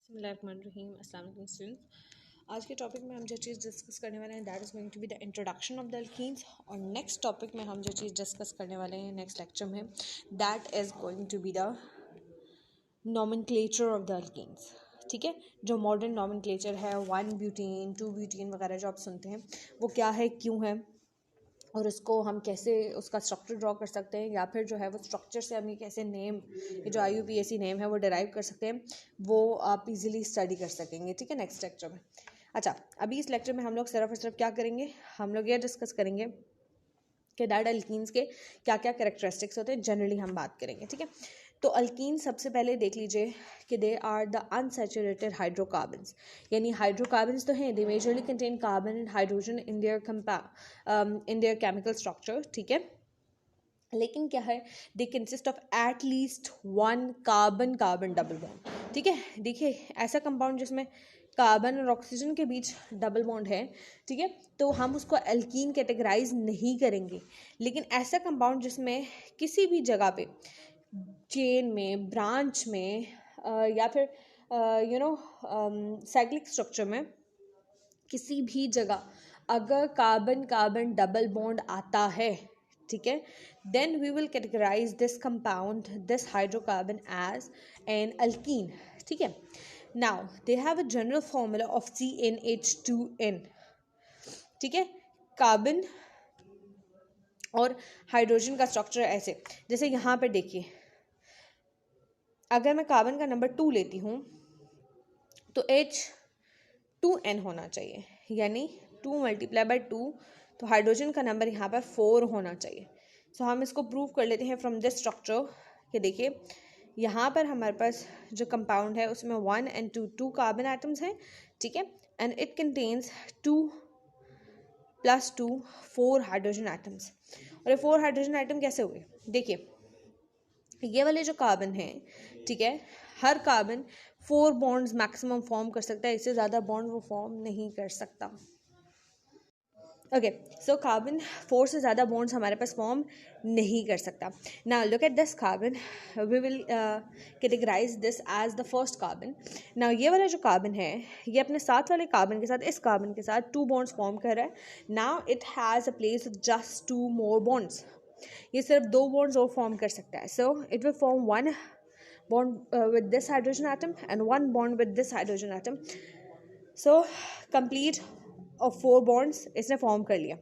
बिस्मिल्लाहिर्रहमानिर्रहीम। अस्सलाम वालेकुम स्टूडेंट्स, आज के टॉपिक में हम जो चीज़ डिस्कस करने वाले हैं that is going to be the introduction of the alkenes. और नेक्स्ट टॉपिक में हम जो चीज़ डिस्कस करने वाले हैं नेक्स्ट लेक्चर में that is going to be the nomenclature of the alkenes. ठीक है, जो मॉडर्न नॉमेनक्लेचर है 1 ब्यूटेन 2 ब्यूटेन वगैरह जो आप सुनते हैं वो क्या है, क्यों है, और उसको हम कैसे उसका स्ट्रक्चर ड्रॉ कर सकते हैं, या फिर जो है वो स्ट्रक्चर से हम ये कैसे नेम, ये जो IUPAC नेम है वो डिराइव कर सकते हैं, वो आप इजीली स्टडी कर सकेंगे। ठीक है, नेक्स्ट लेक्चर में। अच्छा, अभी इस लेक्चर में हम लोग सिर्फ और सिर्फ क्या करेंगे, हम लोग ये डिस्कस करेंगे कि दैट अल्कीन्स के क्या क्या कैरेक्टरिस्टिक्स होते हैं, जनरली हम बात करेंगे। ठीक है, तो अल्कीन सबसे पहले देख लीजिए कि they are the unsaturated hydrocarbons, यानी हाइड्रोकार्बन्स तो हैं, they majorly contain carbon and hydrogen in their chemical structure. ठीक है, लेकिन क्या है, they consist of at least 1 carbon carbon double bond. ठीक है, देखिए ऐसा कंपाउंड जिसमें कार्बन और ऑक्सीजन के बीच डबल बॉन्ड है, ठीक है, तो हम उसको एल्कीन कैटेगराइज नहीं करेंगे। लेकिन ऐसा कंपाउंड जिसमें किसी भी जगह पे चेन में, ब्रांच में या फिर साइक्लिक स्ट्रक्चर में किसी भी जगह अगर कार्बन कार्बन डबल बॉन्ड आता है, ठीक है, then we will categorise this compound, this hydrocarbon as an alkene. ठीक है, now they have a general formula of CnH2n। ठीक है, कार्बन और हाइड्रोजन का स्ट्रक्चर ऐसे, जैसे यहाँ पर देखिए, अगर मैं कार्बन का नंबर 2 लेती हूँ तो H2n होना चाहिए, यानी 2 × 2, तो हाइड्रोजन का नंबर यहाँ पर 4 होना चाहिए। सो हम इसको प्रूव कर लेते हैं फ्रॉम दिस स्ट्रक्चर कि देखिए यहाँ पर हमारे पास जो कंपाउंड है उसमें 1 and 2 कार्बन एटम्स हैं। ठीक है, and it contains 2 + 2 4 hydrogen atoms. और ये 4 हाइड्रोजन एटम कैसे हुए, देखिए ये वाले जो कार्बन हैं, ठीक है, हर कार्बन 4 बॉन्ड्स मैक्सिमम फॉर्म कर सकता है, इससे ज़्यादा बॉन्ड वो फॉर्म नहीं कर सकता। ओके, सो कार्बन 4 से ज़्यादा बॉन्ड्स हमारे पास फॉर्म नहीं कर सकता। Now look at this carbon, we will categorise this as the first carbon. Now ये वाला जो कार्बन है ये अपने साथ वाले कार्बन के साथ, इस कार्बन के साथ 2 बॉन्ड्स फॉर्म कर रहा है। Now it has a place of just 2 more bonds, ये सिर्फ 2 बॉन्ड्स और फॉर्म कर सकता है। So it will form 1 bond with this hydrogen atom and 1 bond with this hydrogen atom. So complete of 4 bonds इसने फॉर्म कर लिया।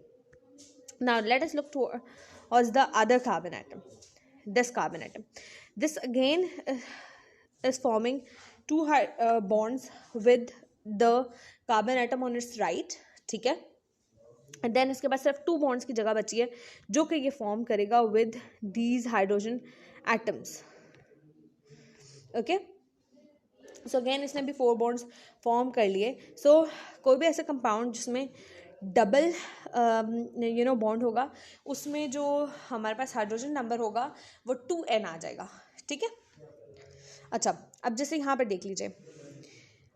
Now let us look towards the other carbon atom, this carbon atom. This again is forming 2 bonds with the carbon atom on its right। ठीक है, and then इसके बाद सिर्फ 2 bonds की जगह बची है जो कि ये फॉर्म करेगा with these hydrogen atoms. Okay, so again इसने भी 4 बॉन्ड्स फॉर्म कर लिए। सो कोई भी ऐसा कंपाउंड जिसमें डबल बॉन्ड होगा उसमें जो हमारे पास हाइड्रोजन नंबर होगा वो 2n आ जाएगा। ठीक है, अच्छा अब जैसे यहाँ पर देख लीजिए,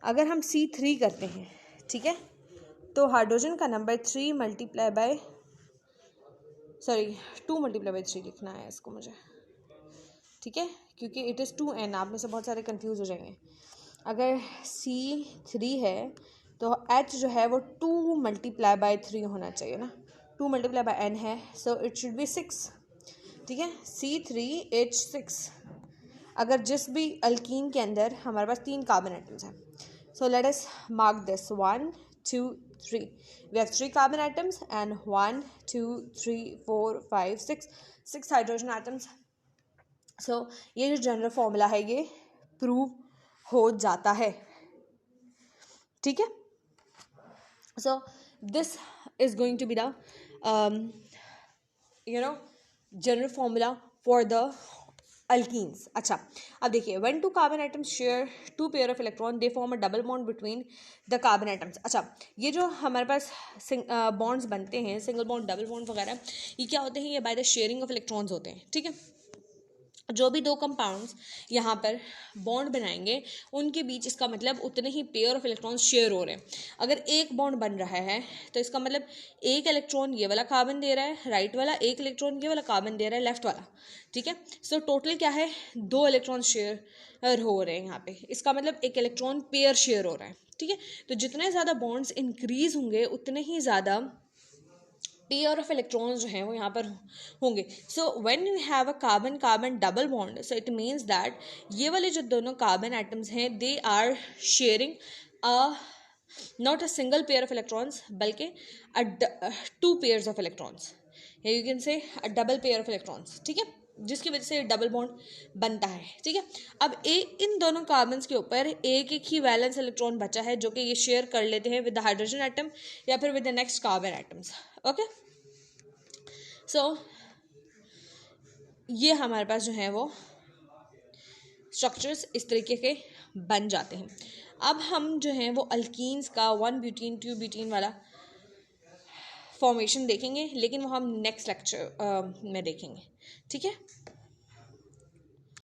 अगर हम C3 करते हैं, ठीक है, तो हाइड्रोजन का नंबर 2 × 3 लिखना है इसको मुझे। ठीक है, क्योंकि इट इज़ 2n, आप में से बहुत सारे कंफ्यूज हो जाएंगे। अगर C3 है तो H जो है वो 2 × 3 होना चाहिए ना, 2 × n है, सो इट शुड बी 6। ठीक है, C3H6। अगर जिस भी अल्कीन के अंदर हमारे पास 3 कार्बन एटम्स हैं, so let us mark this 1 2 3, we have 3 carbon atoms and 1 2 3 4 5 6 hydrogen atoms. So ये जो जनरल फॉर्मूला है ये प्रूव हो जाता है। ठीक है, so this is going to be the general formula for the alkenes. अच्छा, अब देखिए when 2 carbon atoms share 2 pair of electron they form a double bond between the carbon atoms. अच्छा, ये जो हमारे पास बॉन्ड्स बनते हैं, सिंगल बॉन्ड, डबल बॉन्ड वगैरह, ये क्या होते हैं, ये by the sharing of electrons होते हैं। ठीक है, जो भी दो कंपाउंड्स यहाँ पर बॉन्ड बनाएंगे उनके बीच इसका मतलब उतने ही पेयर ऑफ इलेक्ट्रॉन्स शेयर हो रहे हैं। अगर एक बॉन्ड बन रहा है तो इसका मतलब एक इलेक्ट्रॉन ये वाला कार्बन दे रहा है राइट वाला, एक इलेक्ट्रॉन ये वाला कार्बन दे रहा है लेफ्ट वाला, ठीक है। सो टोटल क्या है, 2 इलेक्ट्रॉन शेयर हो रहे हैं यहाँ पे, इसका मतलब एक इलेक्ट्रॉन पेयर शेयर हो रहा है, ठीक है। तो जितने ज़्यादा बॉन्ड्स इंक्रीज होंगे उतने ही ज़्यादा पेयर ऑफ इलेक्ट्रॉन्स जो हैं वो यहाँ पर होंगे। So when you have a carbon carbon double bond, so it means that ये वाले जो दोनों कार्बन एटम्स हैं they are sharing a not a single pair of electrons बल्कि टू पेयर्स ऑफ इलेक्ट्रॉन्स, या you can say a double pair of electrons, ठीक है, जिसकी वजह से डबल बॉन्ड बनता है, ठीक है। अब इन दोनों कार्बन्स के ऊपर एक एक ही वैलेंस इलेक्ट्रॉन बचा है जो कि ये शेयर कर लेते हैं विद द हाइड्रोजन एटम या फिर with the next carbon atoms, okay. So ये हमारे पास जो है वो स्ट्रक्चर्स इस तरीके के बन जाते हैं। अब हम जो हैं वो अल्कीन्स का 1 ब्यूटीन 2 ब्यूटीन वाला फॉर्मेशन देखेंगे, लेकिन वो हम नेक्स्ट लेक्चर में देखेंगे, ठीक है।